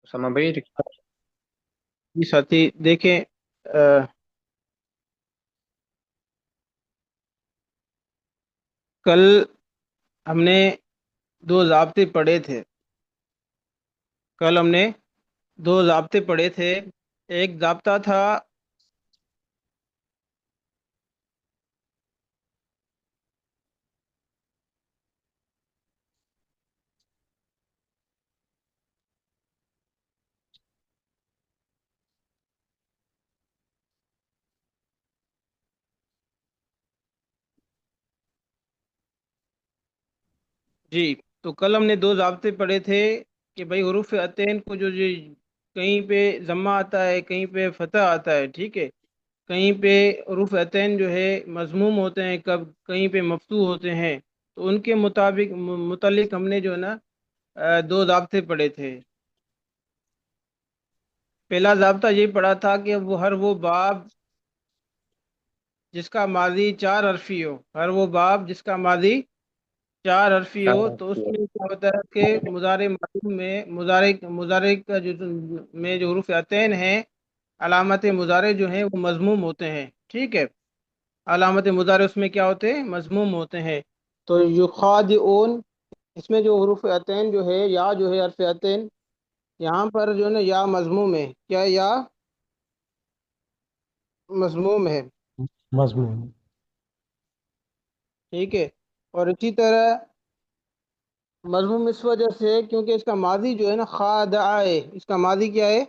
سما بھائی جی ساتھی دیکھیں، کل ہم نے دو ضابطے پڑھے تھے کل ہم نے دو ضابطے پڑھے تھے ایک ضابطہ تھا. جی، تو کل ہم نے دو ضابطے پڑھے تھے کہ بھائی حروف عطین کو جو کہیں پہ ضمہ آتا ہے، کہیں پہ فتح آتا ہے، ٹھیک ہے. کہیں پہ حروف عطین جو ہے مضموم ہوتے ہیں، کہیں پہ مفتوح ہوتے ہیں. تو ان کے متعلق ہم نے جو ہے نا دو ضابطے پڑھے تھے. پہلا ضابطہ یہ پڑھا تھا کہ وہ باب جس کا ماضی چار حرفی ہو، ہر وہ باب جس کا ماضی چار حرفی ہو، تو اس میں کیا ہوتا ہے کہ مضارع معلوم میں مضارع کا جو حروف عطین ہیں، علامت مضارع جو ہیں وہ مضموم ہوتے ہیں، ٹھیک ہے. علامت مضارع اس میں کیا ہوتے ہیں؟ مضموم ہوتے ہیں. تو یخادعون، اس میں جو حروف عطین جو ہے، یا جو ہے حرف عطین، یہاں پر جو ہے نا یا مضموم ہے. کیا یا مضموم ہے؟ مضمون. ٹھیک ہے. اور اسی طرح مضموم اس وجہ سے کیونکہ اس کا ماضی جو ہے نا خادع ہے. اس کا ماضی کیا ہے؟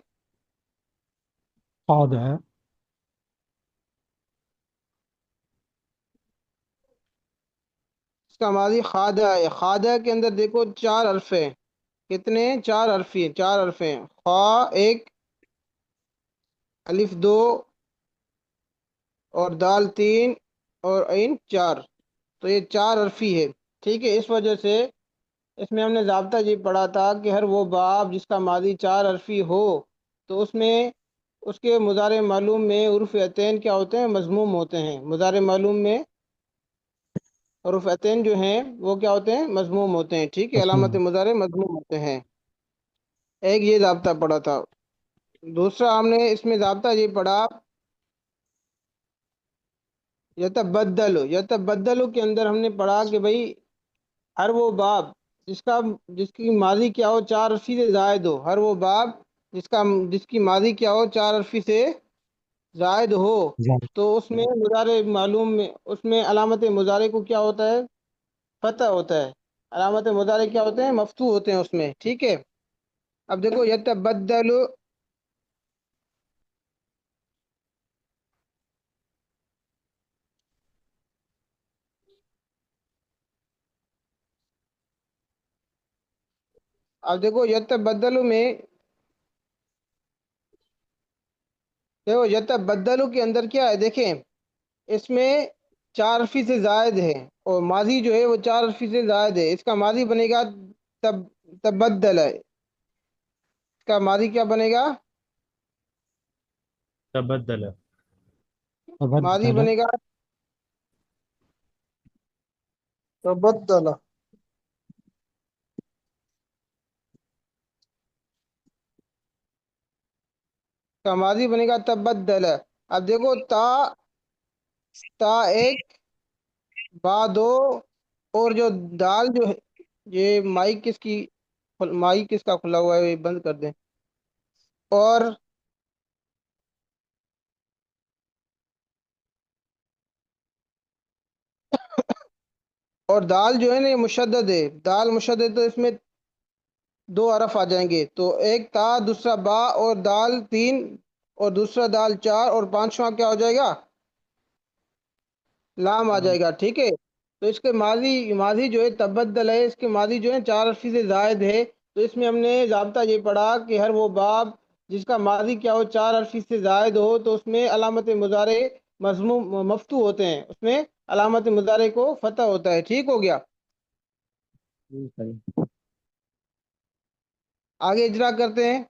قاد ہے. اس کا ماضی خادع ہے. خادع کے اندر دیکھو چار حرف ہیں. کتنے؟ چار حرف ہیں. چار حرف ہیں. خا ایک، الف دو، اور دال تین، اور عین چار. تو یہ چار حرفی ہے، ٹھیک ہے. اس وجہ سے اس میں ہم نے ضابطہ یہ پڑھا تھا کہ ہر وہ باب جس کا ماضی چار حرفی ہو، تو اس میں اس کے مضارع معلوم میں حروف عطین کیا ہوتے ہیں؟ مضموم ہوتے ہیں. مضارع معلوم میں حروف عطین جو ہیں وہ کیا ہوتے ہیں؟ مضموم ہوتے ہیں، ٹھیک ہے. علامت مضمون. مضارع مضموم ہوتے ہیں. ایک یہ ضابطہ پڑھا تھا. دوسرا ہم نے اس میں ضابطہ یہ پڑھا یتبدل کے اندر ہم نے پڑھا کہ بھئی ہر وہ باب جس کا جس کی ماضی کیا ہو چار حرفی سے زائد ہو، ہر وہ باب جس کی ماضی کیا ہو چار حرفی سے زائد ہو، ضابط. تو اس میں مضارع معلوم میں اس میں علامت مضارع کو کیا ہوتا ہے؟ فتح ہوتا ہے. علامت مضارع کیا ہوتے ہیں؟ مفتوح ہوتے ہیں اس میں، ٹھیک ہے. اب دیکھو یتبدل، اب دیکھو یتبدل میں، دیکھو یتبدل کے اندر کیا ہے؟ دیکھیں اس میں چار حرفی سے زائد ہے، اور ماضی جو ہے وہ چار حرفی سے زائد ہے. اس کا ماضی بنے گا تب تبدل ہے. اس کا ماضی کیا بنے گا؟ تبدل. ماضی تبدل. بنے گا تبدل. اس کا ماضی بنے گا تبدل. اب دیکھو تا ایک، با دو، اور جو دال جو ہے، یہ مائک کس کا کھلا ہوا ہے؟ یہ بند کر دیں. اور دال جو ہے نا یہ مشدد ہے. دال مشدد، تو اس میں دو حرف آ جائیں گے. تو ایک تا، دوسرا با، اور دال تین، اور دوسرا دال چار، اور پانچواں کیا ہو جائے گا؟ لام آ جائے گا، ٹھیک ہے. تو اس کے ماضی جو ہے تبدل ہے. اس کے ماضی جو ہے چار حرفی سے زائد ہے. تو اس میں ہم نے ضابطہ یہ پڑھا کہ ہر وہ باب جس کا ماضی کیا ہو چار حرفی سے زائد ہو، تو اس میں علامت مضارع مضموم مفتوح ہوتے ہیں. اس میں علامت مضارع کو فتح ہوتا ہے. ٹھیک ہو گیا. جی صحیح. آگے اجرا کرتے ہیں.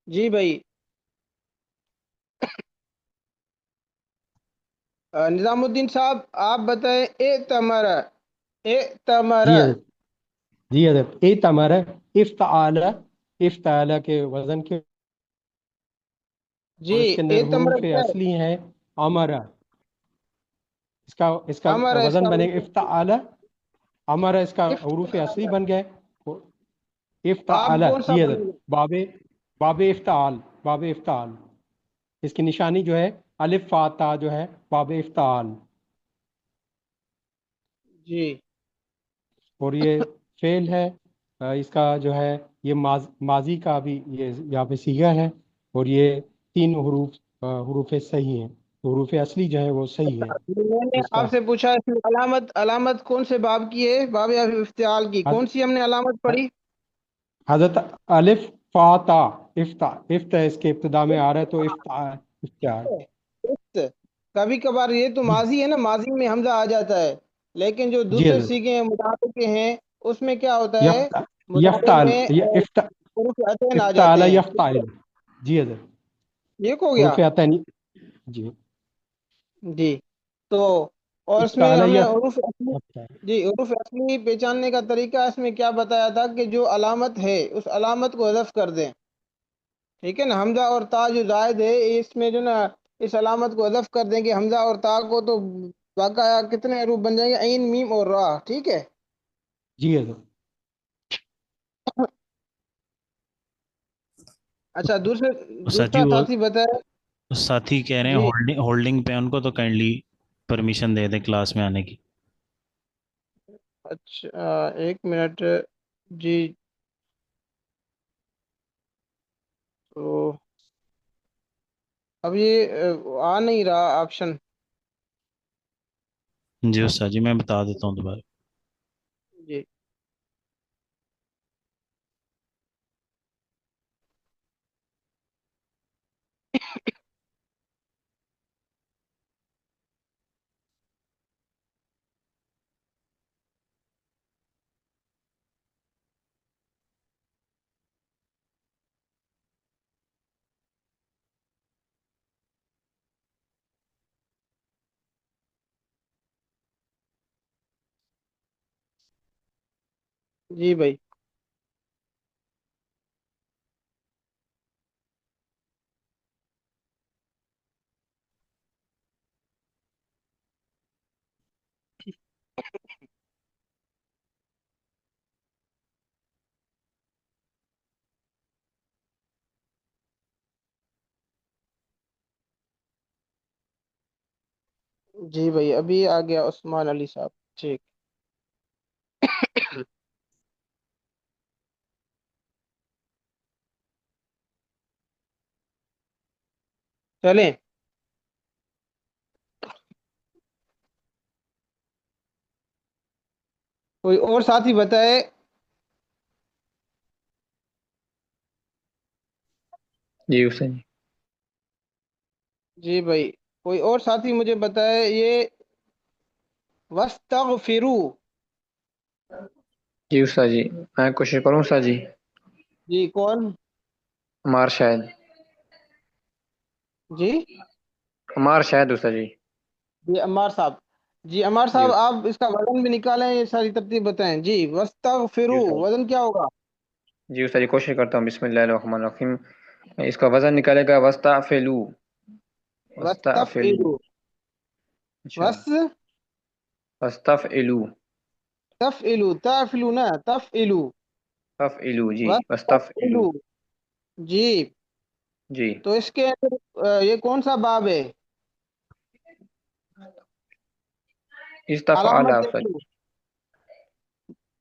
جی بھائی، نظام الدین صاحب آپ بتائیں. اعتمر، اعتمر، جی جی حضرت ائتمر افتعال، افتعال کے وزن کے، جی اور اس کے اندر اے تمر حروف کیا ہے؟ اصلی ہیں امرا، اس کا امر ہے اس وزن کا بنے گا افتعال، امرا اس کا حروف اصلی افتعال۔ بن گئے باب افتعال، کون سا جی بنے حضرت گا؟ باب، باب افتعال، باب افتعال، اس کی نشانی جو ہے الف فاتح جو ہے باب افتعال، جی اور یہ فعل ہے، اس کا جو ہے یہ ماضی کا بھی یہ یہاں پہ صیغہ ہے، اور یہ تین حروف حروف صحیح ہیں، حروف اصلی جو ہے وہ صحیح ہے میں نے اس کا آپ سے پوچھا اس میں علامت کون سے باب کی ہے؟ باب یا افتعال کی کون حد- سی ہم نے علامت پڑھی؟ حضرت الف فاتح افتا، افتا اس کے ابتدا میں آ رہا ہے تو افتعال، است۔ کبھی کبھار یہ تو جی ماضی ہے نا، ماضی میں حمزہ آ جاتا ہے، لیکن جو جی دوسرے حضرت سیغے ہیں مضارع کے ہیں اس میں کیا ہوتا ہے؟ یفتا، مضارع یفتعل، میں حروف عطین آ افتعال جاتے ہیں، ٹھیک یفتعل، ہے؟ جی حضرت ٹھیک ہو گیا؟ حروف عطین، جی جی تو اور اس میں افتعال ہمیں حروف اصلی، یفتعل، جی حروف اصلی پہچاننے کا طریقہ اس میں کیا بتایا تھا کہ جو علامت ہے اس علامت کو حذف کر دیں، ٹھیک ہے نا؟ حمزہ اور تا جو زائد ہے اس میں جو نا اس علامت کو حذف کر دیں گے حمزہ اور تا کو، تو باقاعدہ کتنے حروف بن جائیں گے؟ عین میم اور را، ٹھیک ہے؟ جی حضرت اچھا استاد جی دوسرا وہ ساتھی بتائے۔ ساتھی کہہ رہے ہیں جی ہولڈنگ پہ ان کو تو کائنڈلی پرمیشن دے دیں کلاس میں آنے کی. اچھا ایک منٹ، جی تو اب یہ آ نہیں رہا آپشن۔ جی استاد جی میں بتا دیتا ہوں دوبارہ. جی جی بھائی جی بھائی ابھی آ گیا عثمان علی صاحب، ٹھیک۔ چلیں کوئی اور ساتھی بتائے۔ جی حسین جی. جی بھائی کوئی اور ساتھی مجھے بتائے یہ وَاسْتَغْفِرُوا۔ جی استاد جی میں کوشش کروں استاد جی. جی کون؟ عمار شاہد. جی عمار شاہد استاد جی. جی عمار صاحب، جی عمار جی صاحب آپ اس کا وزن بھی نکالیں، یہ ساری ترتیب بتائیں جی۔ جی وَاسْتَغْفِرُوا استاد وزن کیا ہوگا؟ جی استاد جی کوشش کرتا ہوں. بسم اللہ الرحمن الرحیم. اس کا وزن نکالے گا وستعفلو. وستعفلو. وَاسْتَفْعِلُوا، اچھا وستفعلو. وَاسْتَفْعِلُوا، تَفْعِلُوا نا، تَفْعِلُوا، تفعلو جی وستفعلو. وَاسْتَفْعِلُوا، جی جی تو اس کے اندر یہ کون سا باب ہے؟ استفعل علامت استاد دیکھو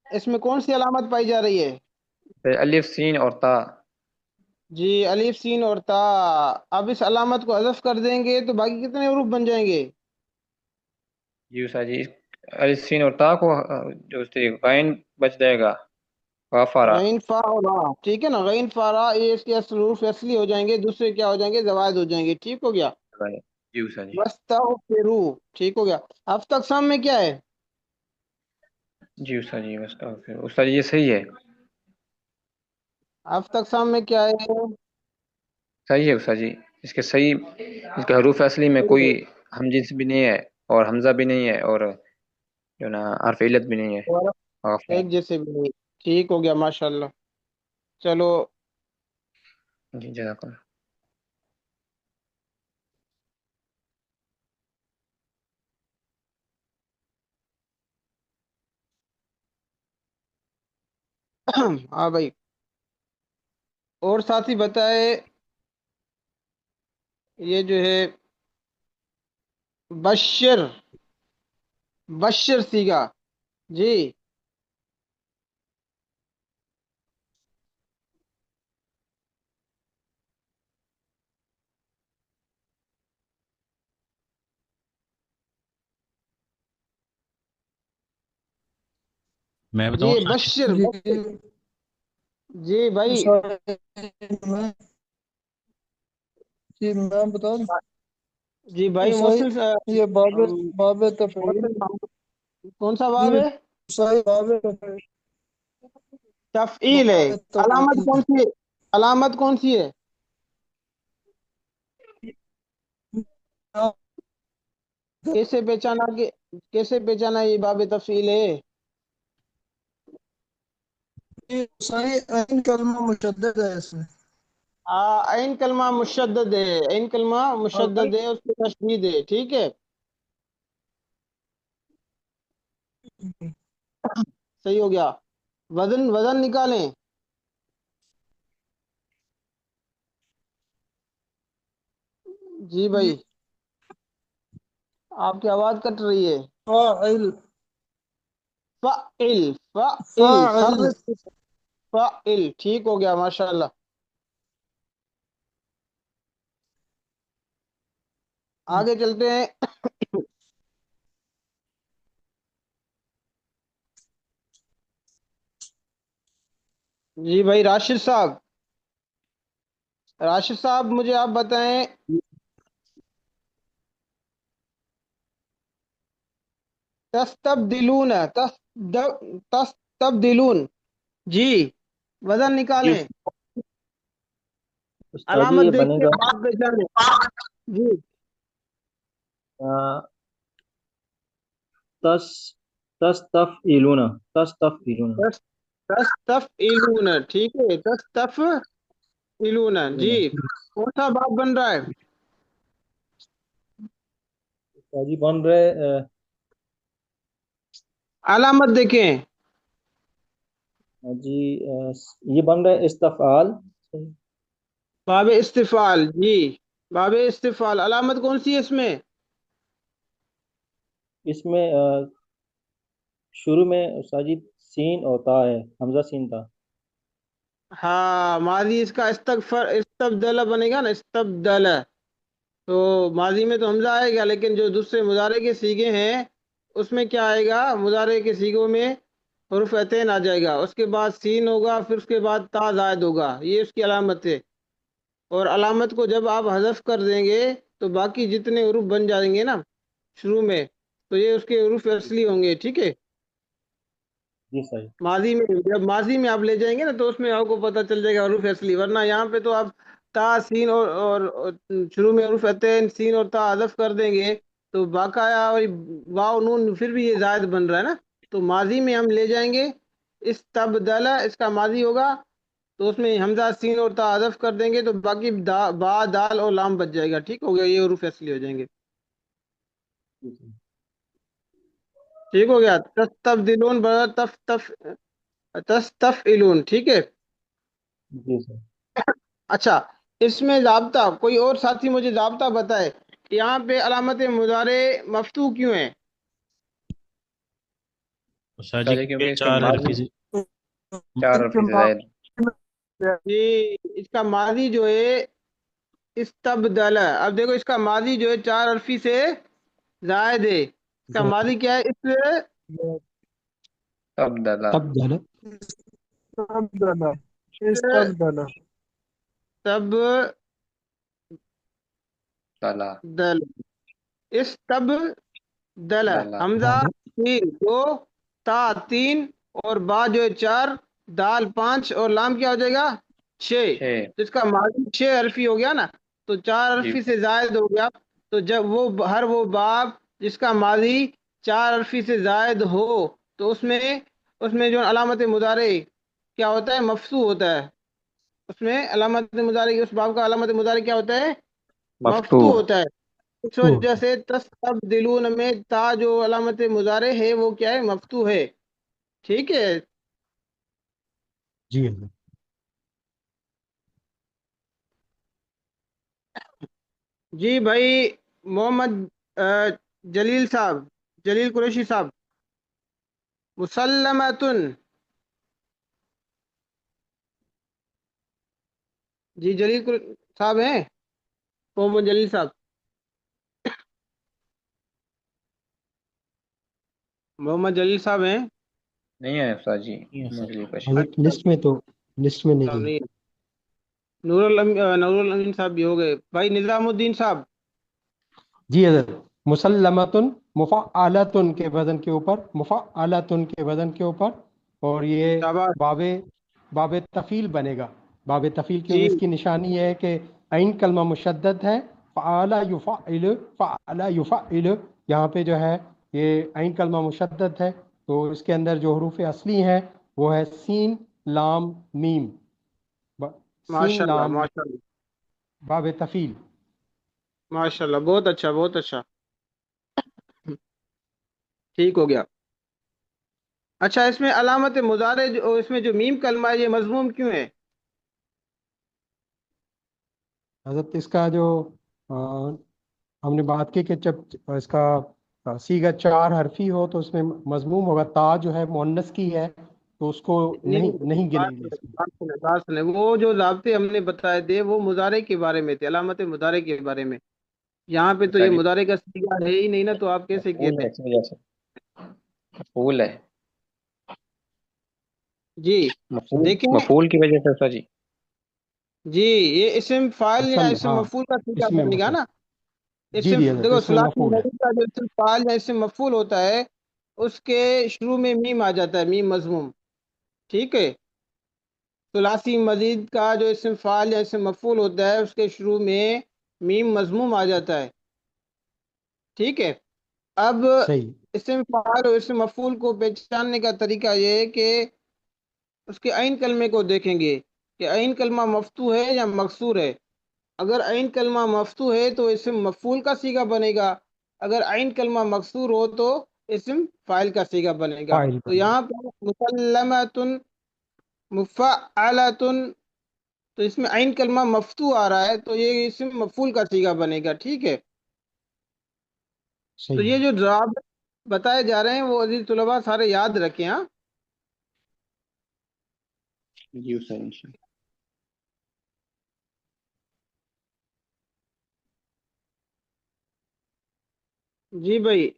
اس میں کون سی علامت پائی جا رہی ہے؟ جی. الف سین اور تا. جی الف سین اور تا۔ اب اس علامت کو حذف کر دیں گے تو باقی کتنے حروف بن جائیں گے؟ جی استاد جی الف سین اور تا کو جو اس طریقے غائن بچ جائے گا. غفارہ. غین فا اور را، ٹھیک ہے نا؟ غین فا را یہ اس کے حروف اصلی ہو جائیں گے، دوسرے کیا ہو جائیں گے؟ زوائد ہو جائیں گے، ٹھیک ہو گیا؟ جی استاد جی. وَاسْتَغْفِرُوا، ٹھیک ہو گیا؟ اب تک سام میں کیا ہے؟ جی استاد جی استاد جی یہ صحیح ہے. اب تک سام میں کیا ہے؟ صحیح ہے استاد جی. اس کے صحیح، اس کے حروف اصلی میں کوئی ہم جنس بھی نہیں ہے اور حمزہ بھی نہیں ہے اور جو نا حرف علت بھی نہیں ہے. اور غفارہ. ایک جیسے بھی نہیں۔ ٹھیک ہو گیا ماشاءاللہ. چلو. جی جزاک اللہ. ہاں بھائی، اور ساتھی بتائے، یہ جو ہے بشر، بشر سیگا. جی میں جی بتاؤں سر؟ بشر جی بشر. جی بھائی. میں جی میں بتا دوں. جی بھائی عیسائی، محسن یہ باب تفعیل، کون سا باب یہ ہے؟ عیسائی باب تفعیل، تفعیل ہے. باب علامت تفعیل. کون سی ہے؟ علامت کون سی ہے؟ کیسے پہچانا کہ کیسے پہچانا یہ باب تفعیل ہے؟ یہ عیسائی عین کلمہ مشدد ہے اس میں. عین کلمہ مشدد ہے، عین کلمہ مشدد ہے، اس پہ تشدید ہے. ٹھیک ہے، صحیح ہو گیا. وزن وزن نکالیں. جی بھائی، آپ کی آواز کٹ رہی ہے. فاعل، فعل، فعل، فاعل. فعل. ٹھیک ہو گیا ماشاءاللہ. آگے چلتے ہیں. جی بھائی راشد صاحب، راشد صاحب مجھے آپ بتائیں، تستبدلون، تستبدلون. جی وزن نکالیں. استاد جی علامت یہ دیکھ بنے کے گا آپ پہچانیں. جی تس تستفعلون، تستفعلون. تستفعلون. ٹھیک ہے، تستفعلون. جی کون سا باب بن رہا ہے؟ استاد جی بن رہے علامت دیکھیں. جی یہ بن رہے استفعال. باب استفعال. جی باب استفعال. علامت کون سی ہے اس میں؟ اس میں شروع میں استاد جی سین اور تا ہے، حمزہ سین تا. ہاں، ماضی اس کا استبدل بنے گا نا، استبدل. تو ماضی میں تو حمزہ آئے گا، لیکن جو دوسرے مضارع کے سیغے ہیں اس میں کیا آئے گا؟ مضارع کے سیغوں میں حروف عطین آ جائے گا، اس کے بعد سین ہوگا، پھر اس کے بعد تا زائد ہوگا. یہ اس کی علامت ہے. اور علامت کو جب آپ حذف کر دیں گے تو باقی جتنے حروف بن جائیں گے نا شروع میں، تو یہ اس کے حروف اصلی ہوں گے. ٹھیک ہے، جی صحیح. ماضی میں جب ماضی میں آپ لے جائیں گے نا تو اس میں آپ کو پتہ چل جائے گا حروف اصلی. ورنہ یہاں پہ تو آپ تا سین اور شروع میں حروف عطین سین اور تا حذف کر دیں گے تو باقاعدہ اور واو نون پھر بھی یہ زائد بن رہا ہے نا. تو ماضی میں ہم لے جائیں گے، استبدل اس کا ماضی ہوگا، تو اس میں حمزہ سین اور تا حذف کر دیں گے تو باقی با دال اور لام بچ جائے گا. ٹھیک ہو گیا، یہ حروف اصلی ہو جائیں گے. ٹھیک ہو گیا. تستبدلون بدل تستفعلون. ٹھیک ہے. جی سر. اچھا، اس میں ضابطہ کوئی اور ساتھی مجھے ضابطہ بتائے کہ یہاں پہ علامت مضارع مفتوح کیوں ہے؟ استاد جی استاد جی کیونکہ کیونکہ اس کے چار ماضی حرفی سے 4 حرفی سے زائد. جی اس کا ماضی جو ہے استبدل. اب دیکھو اس کا ماضی جو ہے 4 حرفی سے زائد ہے. اس کا ماضی کیا ہے؟ تبدلا. تبدل. استبدل، استبدل. استبدل. دلا. استبدل. دلا. حمزہ دل. 3 2، تا 3 اور با جو ہے 4، دال 5 اور لام کیا ہو جائے گا؟ 6. 6. تو اس کا ماضی 6 حرفی ہو گیا نا، تو 4 جی حرفی سے زائد ہو گیا. تو جب ہر وہ باب جس کا ماضی 4 حرفی سے زائد ہو تو اس میں اس میں جو علامت مضارع کیا ہوتا ہے؟ مفتوح ہوتا ہے. اس میں علامت مضارع، اس باب کا علامت مضارع کیا ہوتا ہے؟ مفتوح مفتوح. ہوتا ہے. اس وجہ سے تستبدلون میں تا جو علامت مضارع ہے وہ کیا ہے؟ مفتوح ہے. ٹھیک ہے. جی حضرت. جی بھائی محمد جلیل صاحب، جلیل قریشی صاحب. مسلمتن. جی جلیل صاحب ہیں، محمد جلیل صاحب. محمد جلیل صاحب ہیں. نہیں ہے استاد جی. نہیں ہے سر. مجھے کچھ. حضرت لسٹ میں نہیں ہے. نہیں. نور الامین صاحب بھی ہو گئے. بھائی نظام الدین صاحب. جی حضرت. مسلمتن مفعلتن کے وزن کے اوپر، مفعلتن کے وزن کے اوپر، اور یہ شاباش. باب تفیل بنے گا. باب تفیل کیوں؟ جی اس کی نشانی یہ ہے کہ عین کلمہ مشدد ہے. فعال یفعل، فعل یفعل، یہاں پہ جو ہے یہ عین کلمہ مشدد ہے، تو اس کے اندر جو حروف اصلی ہیں وہ ہے سین، لام، میم. سین، ماشاء اللہ لام، ماشاء اللہ باب تفیل. ماشاء اللہ. بہت اچھا بہت اچھا. ٹھیک ہو گیا. اچھا، اس میں علامت مضارع اس میں جو میم کلمہ ہے یہ مضموم کیوں ہے؟ حضرت اس کا جو ہم نے بات کی کہ جب اس کا صیغہ 4 حرفی ہو تو اس میں مضموم ہوگا. تا جو ہے مؤنث کی ہے تو اس کو نہیں، نہیں بات گنیں گے سنیں اس میں. بات سنیں بات سنیں. وہ جو ضابطے ہم نے بتائے تھے وہ مضارع کے بارے میں تھے، علامت مضارع کے بارے میں. یہاں پہ تو استاد یہ جی مضارع کا صیغہ ہے ہی نہیں نا، تو آپ کیسے مفعول کہتے ہے ہیں؟ اس وجہ سے. مفعول ہے. جی دیکھیں. مفعول کی وجہ سے استاد جی. جی یہ اسم فاعل یا اصل، اسم ہاں، مفعول کا صیغہ اس میں بنے گا مفعول. نا. جی اسم جی حضرت، دیکھو، اس میں ثلاثی مفعول ہے. مفعول کا جو اسم فاعل یا اسم مفعول ہوتا ہے اس کے شروع میں میم آ جاتا ہے، میم مضموم. ٹھیک ہے. ثلاثی مزید کا جو اسم فاعل یا اسم مفعول ہوتا ہے اس کے شروع میں میم مضموم آ جاتا ہے. ٹھیک ہے. اب صحیح. اسم فاعل اور اسم مفعول کو پہچاننے کا طریقہ یہ ہے کہ اس کے عین کلمے کو دیکھیں گے کہ عین کلمہ مفتوح ہے یا مکسور ہے. اگر عین کلمہ مفتوح ہے تو اسم مفعول کا صیغہ بنے گا. اگر عین کلمہ مکسور ہو تو اسم فاعل کا صیغہ بنے گا. فاعل تو بنے یہاں پر مسلمتن، مفعلتن، تو اس میں عین کلمہ مفتوح آ رہا ہے تو یہ اسم مفعول کا صیغہ بنے گا. ٹھیک ہے. تو صحیح. یہ جو ضوابط بتائے جا رہے ہیں وہ عزیز طلباء سارے یاد رکھیں. ہاں جی استاد انشاءاللہ. جی بھائی.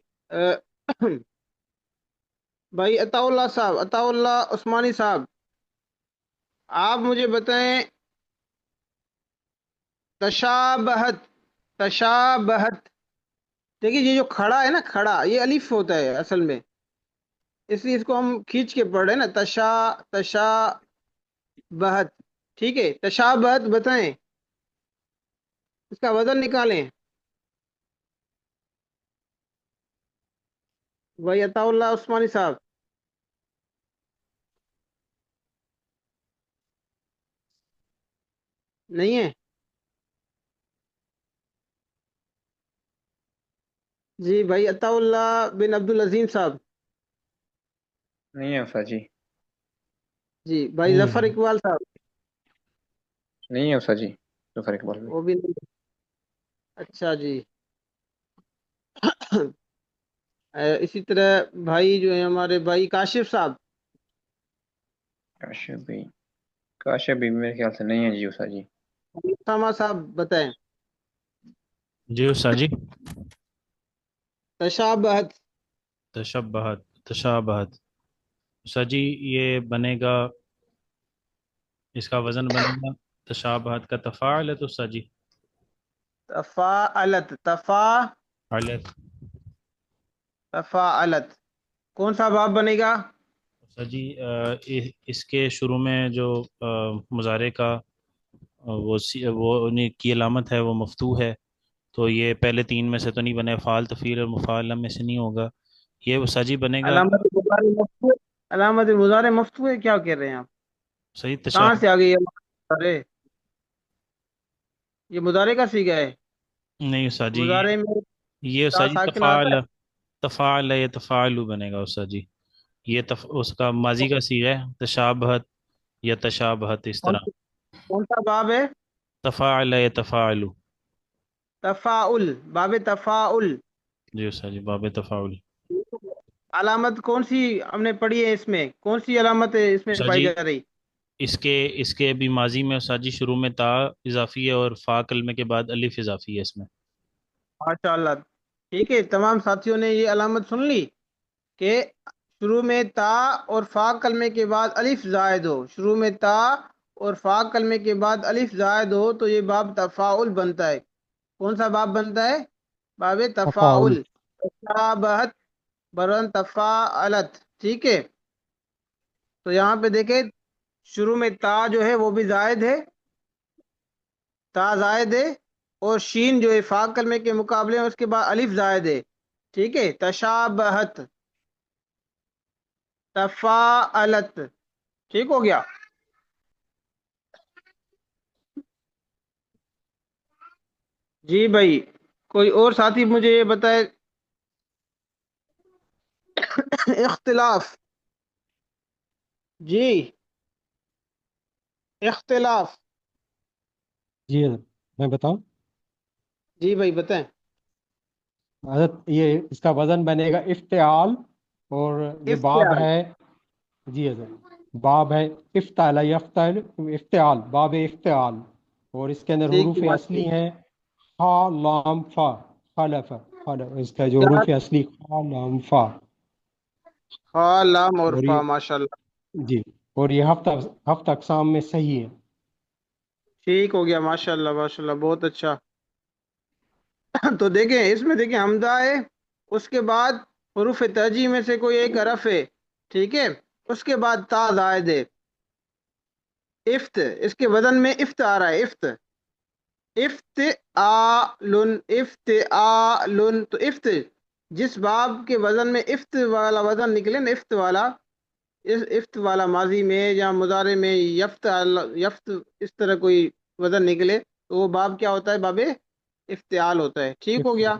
بھائی عطا اللہ صاحب، عطا اللہ عثمانی صاحب، آپ مجھے بتائیں تشابہت. تشابہت. دیکھیے یہ جو کھڑا ہے نا، کھڑا یہ الف ہوتا ہے اصل میں، اس لیے اس کو ہم کھینچ کے پڑھ رہے ہیں نا. تشابہت. ٹھیک ہے. تشابہت بتائیں، اس کا وزن نکالیں. بھائی عطا اللہ عثمانی صاحب. نہیں ہے. جی بھائی عطا اللہ بن عبد العظیم صاحب. نہیں ہے استاد جی. جی بھائی نہیں ظفر ہے. اقبال صاحب. نہیں ہے استاد جی. تو فرق بول میں. وہ بھی نہیں. اچھا جی. اسی طرح بھائی جو ہیں ہمارے بھائی کاشف صاحب. کاشف بھی. کاشف بھی میرے خیال سے نہیں ہے جی استاد جی. اسامہ صاحب بتائیں. جی استاد جی. تشابہت. تشبہت. تشابہت. استاد جی یہ بنے گا، اس کا وزن بنے گا تشابہت کا تفاعل ہے تو استاد جی. تفاعلت. علت. تفاعلت. کون سا باب بنے گا؟ استاد جی اس کے شروع میں جو مضارع کا وہ انہیں کی علامت ہے وہ مفتوح ہے، تو یہ پہلے تین میں سے تو نہیں بنے. فعال، تفعیل اور مفعول میں سے نہیں ہوگا. یہ استاد جی بنے گا. علامت مضارع مفتوح. علامت مضارع مفتوح ہے، کیا کہہ رہے ہیں آپ؟ صحیح کہاں تشابہ سے آ گئی مضارع؟ یہ مضارع کا صیغہ ہے؟ نہیں استاد جی، مضارع میں یہ تا استاد جی ساکن آتا تفاعل، ہے؟ تفاعل یا تفاعل بنے گا استاد جی، یہ اس کا ماضی کا صیغہ ہے، تشابہت یا تشابہت اس کون طرح، کون سا باب ہے؟ تفاعل یا تفاعل. تفاعل، باب تفاعل. جی استاد جی، باب تفاعل. علامت کون سی ہم نے پڑھی ہے؟ اس میں کون سی علامت ہے اس میں استاد پائی جی جا رہی؟ اس کے بھی ماضی میں استاد جی شروع میں تا اضافی ہے اور فا کلمے کے بعد الف اضافی ہے اس میں. ماشاء اللہ. ٹھیک ہے، تمام ساتھیوں نے یہ علامت سن لی کہ شروع میں تا اور فا کلمے کے بعد الف زائد ہو، شروع میں تا اور فا کلمے کے بعد الف زائد ہو تو یہ باب تفاعل بنتا ہے. کون سا باب بنتا ہے؟ باب تفاعل. تفاعل. تشابہت برن تفاعلت. ٹھیک ہے، تو یہاں پہ دیکھیں شروع میں تا جو ہے وہ بھی زائد ہے، تا زائد ہے، اور شین جو ہے فا کلمے کے مقابلے میں اس کے بعد الف زائد ہے. ٹھیک ہے، تشابہت، تفاعلت. ٹھیک ہو گیا؟ جی بھائی، کوئی اور ساتھی مجھے یہ بتائے اختلاف. جی، اختلاف. جی حضرت میں بتاؤں؟ جی بھائی بتائیں. حضرت یہ اس کا وزن بنے گا افتعال، اور یہ باب افتعال. ہے. جی حضرت، باب ہے افتعال یفتعل، افتعال، باب افتعال. اور اس کے اندر ٹھیک حروف ہے ماشاء اصلی ہیں خا لام فا. خلف اس کا جو اللہ. حروف اصلی خا لام فا. ہاں لام اور اور فا، یہ ماشاء اللہ. جی، اور یہ ہفتہ ہفتہ اقسام میں صحیح ہے. ٹھیک ہو گیا، ماشاء اللہ ماشاء اللہ، بہت اچھا. تو دیکھیں اس میں دیکھیں حمزہ ہے، اس کے بعد حروف ترجیح میں سے کوئی ایک حرف ہے. ٹھیک ہے، اس کے بعد تا زائد ہے. افت، اس کے وزن میں افت آ رہا ہے. افت، افت افت تو افت جس باب کے وزن میں افت والا وزن نکلے نا، افت والا، اس افت والا ماضی میں یا مضارع میں یفت اس طرح کوئی وزن نکلے تو وہ باب کیا ہوتا ہے؟ باب افتعال ہوتا ہے. ٹھیک ہو گیا؟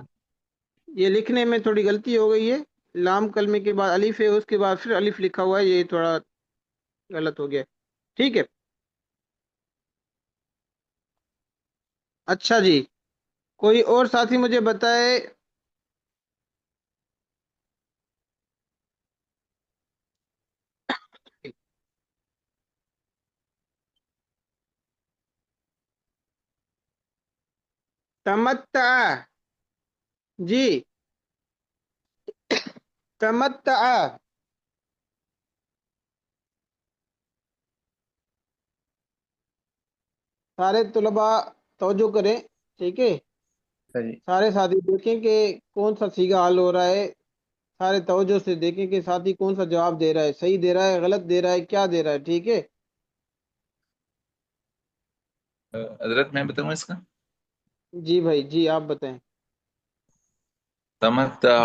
یہ لکھنے میں تھوڑی غلطی ہو گئی ہے، لام کلمے کے بعد الف ہے، اس کے بعد پھر الف لکھا ہوا ہے، یہ تھوڑا غلط ہو گیا. ٹھیک ہے، اچھا جی. کوئی اور ساتھی مجھے بتائے تمتع. جی، تمتع. سارے طلباء توجہ کریں. ٹھیک ہے، جی سارے ساتھی دیکھیں کہ کون سا سیگا حل ہو رہا ہے. سارے توجہ سے دیکھیں کہ ساتھی کون سا جواب دے رہا ہے، صحیح دے رہا ہے، غلط دے رہا ہے، کیا دے رہا ہے. ٹھیک ہے حضرت میں بتاؤں اس کا؟ جی بھائی، جی آپ بتائیں. تمتع،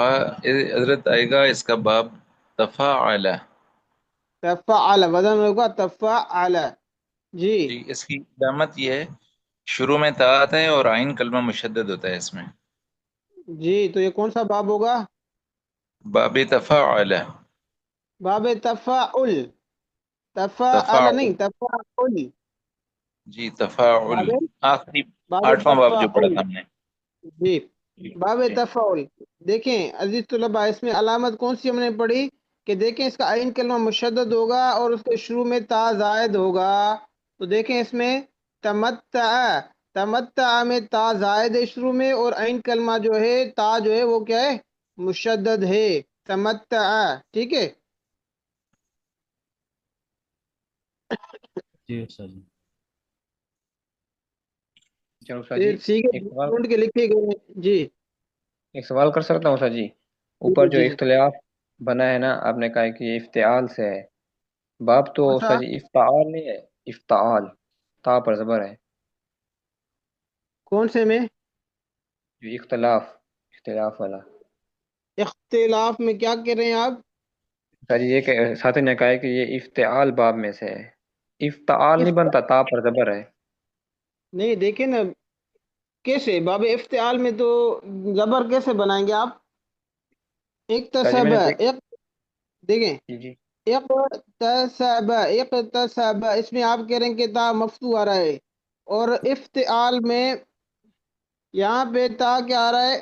حضرت آئے گا اس کا باب تفاعل. تفعل، وزن ہوگا تفعل. جی جی، اس کی علامت یہ ہے شروع میں تا آتا ہے اور عین کلمہ مشدد ہوتا ہے اس میں. جی، تو یہ کون سا باب ہوگا؟ باب تفاعل. باب تفاعل. تفاعل نہیں، تفاعل، تفاعل. جی تفاعل، باب آخری باب 8واں باب جو پڑھا تفاعل. تھا ہم نے. جی، جی باب جی تفاعل. دیکھیں عزیز طلباء، اس میں علامت کون سی ہم نے پڑھی کہ دیکھیں اس کا عین کلمہ مشدد ہوگا اور اس کے شروع میں تا زائد ہوگا. تو دیکھیں اس میں تمتع، تمتع میں تا زائد ہے شروع میں، اور عین کلمہ جو ہے تا جو ہے وہ کیا ہے؟ مشدد ہے. تمتع. ٹھیک ہے، جی استاد جی. چلو استاد جی، یہ سیگے ایک سوال ڈھونڈ کے لکھے گئے ہیں. جی ایک سوال کر سکتا ہوں استاد جی؟ اوپر جی جو جی جی. اختلاف بنا ہے نا، آپ نے کہا کہ یہ افتعال سے ہے. باب تو کون سا؟ استاد جی افتعال نہیں ہے، افتعال، تا پر زبر ہے. کون سے میں؟ جو اختلاف، اختلاف والا. اختلاف میں کیا کہہ رہے ہیں آپ؟ سر یہ کہ ساتھی نے کہا ہے کہ یہ افتعال باب میں سے ہے، افتعال نہیں بنتا، تا پر زبر ہے۔ نہیں دیکھیں نا کیسے باب افتعال میں تو زبر کیسے بنائیں گے آپ؟ سر جی میں اکتسب نے ایک، دیکھیں جی جی اقتصب، اقتصب اس میں آپ کہہ رہے ہیں کہ تا مفتوح آ رہا ہے، اور افتعال میں یہاں پہ تا کیا آ رہا ہے؟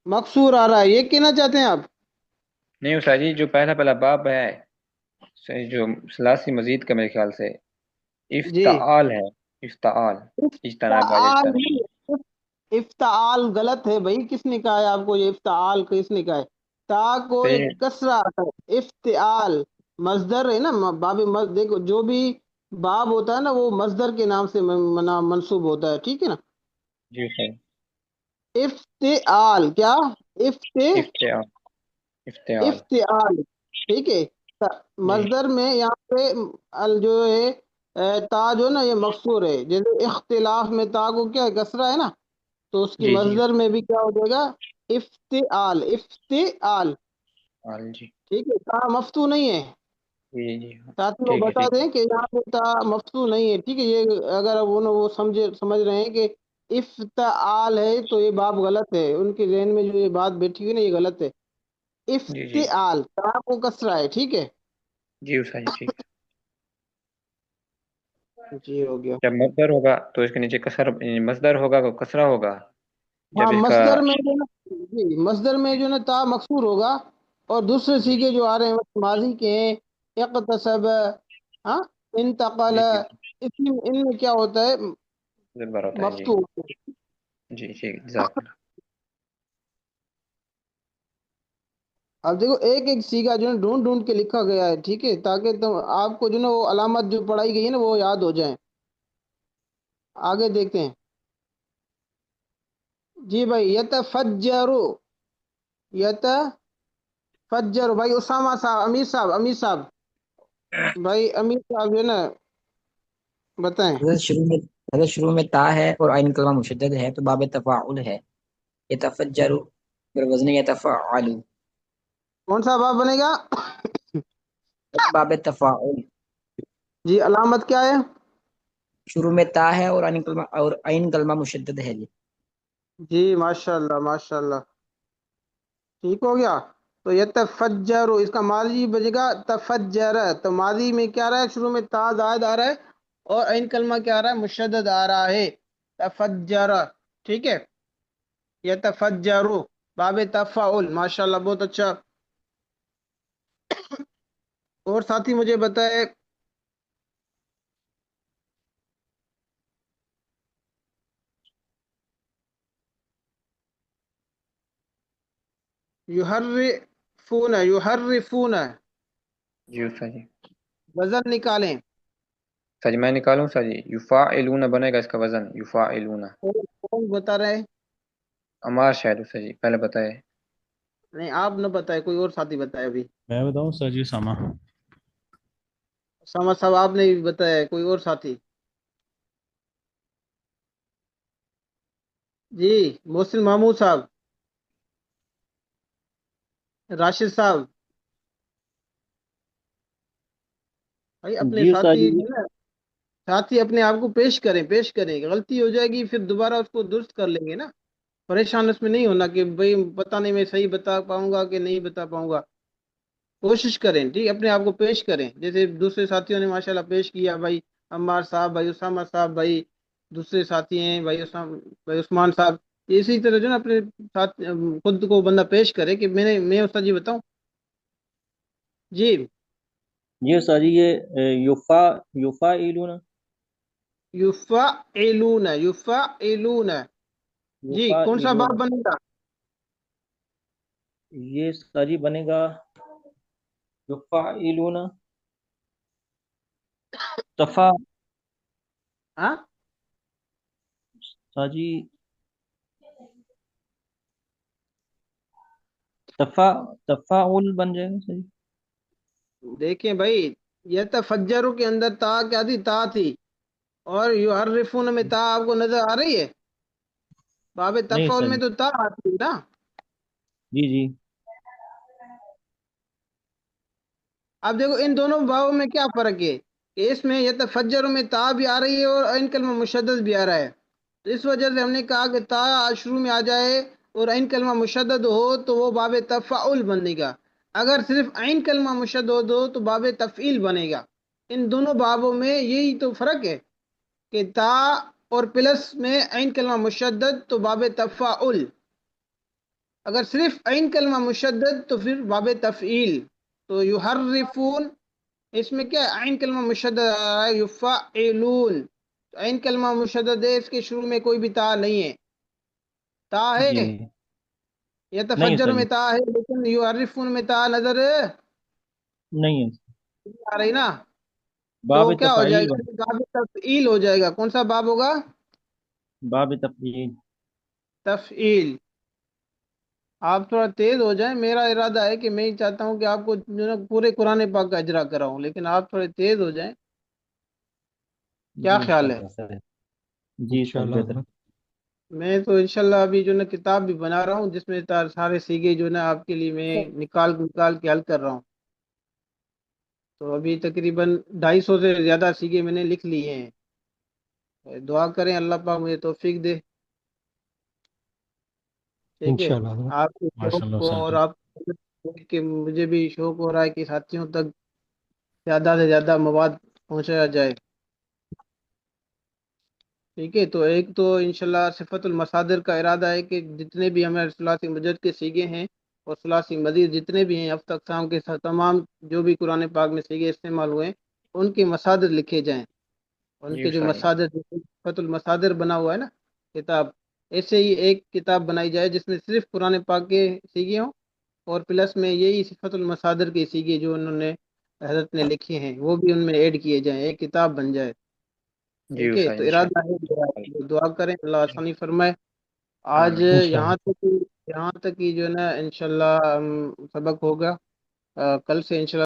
مقصور آ رہا ہے، یہ کہنا چاہتے ہیں آپ؟ نہیں استاد جی، جو پہلا باب ہے جو ثلاثی مزید کا میرے خیال سے جی افتعال ہے، افتعال، اجتناب افتعال اجتناب۔ نہیں، افتعال غلط ہے بھائی، کس نے کہا ہے آپ کو یہ افتعال کس نے کہا ہے؟ تا کو تو ایک کسرہ آتا ہے، افتعال مصدر ہے نا، دیکھو جو بھی باب ہوتا ہے نا وہ مصدر کے نام سے منصوب ہوتا ہے، ٹھیک ہے نا؟ جی سر، افتعال کیا؟ افتعال، افتعال افتعال، ٹھیک ہے؟ جی مصدر میں یہاں پہ جو ہے تا جو نا یہ مقصور ہے، جیسے اختلاف میں تا کو کیا کسرہ ہے نا، تو اس کی جی جی مصدر میں بھی کیا ہو جائے گا؟ افتعال، افتعال، افتعال جی ٹھیک ہے؟ تا مفتوح نہیں ہے، جی جی ساتھی کو ٹھیک ہے بتا ٹھیک ہے دیں کہ یہاں پہ تا مفتوح نہیں ہے، ٹھیک ہے؟ یہ اگر وہ سمجھ رہے ہیں کہ افتعال ہے تو یہ باب غلط ہے، ان کے ذہن میں جو یہ بات بیٹھی ہوئی نا یہ غلط ہے۔ جی جی افتعال تا کو کسرہ ہے، ٹھیک ہے؟ جی استاد جی ٹھیک ہے۔ جی ہو گیا۔ جب مصدر ہوگا تو اس کے نیچے کسر، مصدر ہوگا تو کسرہ ہوگا، ہاں جب اس کا مصدر میں جو نا، جی مصدر میں جو نا تا مکسور ہوگا، اور دوسرے جی سیغے جو آ رہے ہیں ماضی کے ہیں، اقتصب، ہاں، انتقل، جی جی ان میں کیا ہوتا ہے؟ زبر ہوتا ہے جی مفتوح ہوتا ہے۔ جی ٹھیک، جزاک اللہ۔ اب دیکھو ایک ایک سیگا جو ہے ڈھونڈ ڈھونڈ کے لکھا گیا ہے، ٹھیک ہے؟ تاکہ تم آپ کو جو نا وہ علامت جو پڑھائی گئی ہے نا وہ یاد ہو جائیں۔ آگے دیکھتے ہیں، جی بھائی یتفجرو، یتفجر، بھائی اسامہ صاحب، امیر صاحب، امیر صاحب، بھائی امیر صاحب جو ہے نا بتائیں۔ حضرت شروع میں تا ہے اور عین کلمہ مشدد ہے تو باب تفاعل ہے، یتفجر بالوزن یتفعل، کون سا باب بنے گا؟ باب تفاعل، جی علامت کیا ہے؟ شروع میں تا ہے اور عین کلمہ مشدد ہے جی۔ جی ماشاء اللہ ماشاء اللہ، ٹھیک ہو گیا۔ تو یتفجر اس کا ماضی بجے گا تفجر، تو ماضی میں کیا رہا ہے؟ شروع میں تا زائد آ رہا ہے، اور عین کلمہ کیا آ رہا ہے؟ مشدد آ رہا ہے، تفجر، ٹھیک ہے؟ یتفجر باب تفاعل، ماشاء اللہ بہت اچھا۔ اور ساتھی مجھے بتائے، یحرفون، یحرفون، جی استاد جی، وزن نکالیں۔ استاد جی میں نکالوں استاد جی؟ یفاعلون بنے گا اس کا وزن، یفاعلون۔ کون بتا رہے ہیں؟ عمار شاید استاد جی پہلے بتائے۔ نہیں آپ نہ بتائے، کوئی اور ساتھی بتائے ابھی۔ میں بتاؤں سر جی؟ سما سما صاحب آپ نے بھی بتایا، کوئی اور ساتھی؟ جی محسن محمود صاحب، راشد صاحب، بھائی اپنے جی استاد ساتھی جی، جو ہے نا، ساتھی اپنے آپ کو پیش کریں، پیش کریں، غلطی ہو جائے گی پھر دوبارہ اس کو درست کر لیں گے نا، پریشان اس میں نہیں ہونا کہ بھئی پتہ نہیں میں صحیح بتا پاؤں گا کہ نہیں بتا پاؤں گا، کوشش کریں، ٹھیک، اپنے آپ کو پیش کریں، جیسے دوسرے ساتھیوں نے ماشاءاللہ پیش کیا، بھائی عمار صاحب، بھائی اسامہ صاحب، بھائی دوسرے ساتھی ہیں بھائی بھائی عثمان صاحب، اسی طرح جو ہے نا اپنے ساتھ خود کو بندہ پیش کرے کہ میں استاد جی بتاؤں۔ جی جی استاد جی، یہ یفاعلون، یفعلون، یفعلون، جی کون سا یفاعلون، باب بنے گا؟ یہ استاد جی بنے گا یفاعلون، تفا ہاں استاد جی، تفاعل بن جائے گا صحیح۔ دیکھیں بھائی، یتفجروا کے اندر تا کیا تھی؟ تا تھی، اور یحرفون میں تا آپ کو نظر آ رہی ہے؟ باب نہیں تفعول استاد میں جی، تو تا آتی ہے نا۔ جی جی اب دیکھو ان دونوں بابوں میں کیا فرق ہے کہ اس میں یتفجر میں تا بھی آ رہی ہے اور عین کلمہ مشدد بھی آ رہا ہے، تو اس وجہ سے ہم نے کہا کہ تا شروع میں آ جائے اور عین کلمہ مشدد ہو تو وہ باب تفعل بنے گا، اگر صرف عین کلمہ مشدد ہو تو باب تفعیل بنے گا۔ ان دونوں بابوں میں یہی تو فرق ہے کہ تا اور پلس میں عین کلمہ مشدد تو باب تفعل، اگر صرف عین کلمہ مشدد تو پھر باب تفعیل۔ تو یحرفون اس میں کیا ہے؟ عین کلمہ مشدد آ رہا ہے، یفعلون عین کلمہ مشدد ہے، اس کے شروع میں کوئی بھی تا نہیں ہے، تا ہے جی نہیں یتفجر استاد میں جی، تا ہے لیکن یحرفون میں تا نظر نہیں ہے، نہیں آ رہی نا، باب تو کیا ہو جائے تفعیل گا؟ باب تفعیل ہو جائے گا۔ کون سا باب ہوگا؟ باب تفعیل۔ تفعیل۔ آپ تھوڑا تیز ہو جائیں، میرا ارادہ ہے کہ میں ہی چاہتا ہوں کہ آپ کو جو ہے نا پورے قرآن پاک کا اجرا کراؤں، لیکن آپ تھوڑے تیز ہو جائیں، کیا جی خیال استاد ہے؟ بہتر ہے، جی استاد انشاءاللہ بہتر ہے۔ حضرت۔ میں تو انشاءاللہ ابھی جو ہے نا کتاب بھی بنا رہا ہوں جس میں سارے سیگے جو ہے نا آپ کے لیے میں نکال کے حل کر رہا ہوں، تو ابھی تقریباً 250 سے زیادہ سیگے میں نے لکھ لیے ہیں۔ دعا کریں اللہ پاک مجھے توفیق دے، ٹھیک ہے؟ انشاءاللہ حضرت۔ آپ کے ماشاء شوق اللہ کو استاد اور جی۔ آپ کہ مجھے بھی شوق ہو رہا ہے کہ ساتھیوں تک زیادہ سے زیادہ مواد پہنچایا جائے، ٹھیک ہے؟ تو ایک تو انشاءاللہ صفت المصادر کا ارادہ ہے کہ جتنے بھی ہمیں ثلاثی مجد کے سیگے ہیں اور ثلاثی مزید جتنے بھی ہیں اب تک شام کے ساتھ تمام جو بھی قرآن پاک میں سیگے استعمال ہوئے ہیں ان کے مصادر لکھے جائیں، ان جی کے جو استاد جی، مصادر صفت المصادر بنا ہوا ہے نا کتاب، ایسے ہی ایک کتاب بنائی جائے جس میں صرف قرآن پاک کے سیگے ہوں اور پلس میں یہی صفت المصادر کے سیگے جو انہوں نے حضرت نے لکھے ہیں وہ بھی ان میں ایڈ کیے جائیں، ایک کتاب بن جائے، جی ٹھیک ہے؟ استاد تو ارادہ انشاءاللہ۔ ہے، دعا کریں اللہ آسانی فرمائے۔ آج آمین۔ انشاءاللہ یہاں تک ہی جو ہے نا انشاءاللہ سبق ہوگا، کل سے انشاءاللہ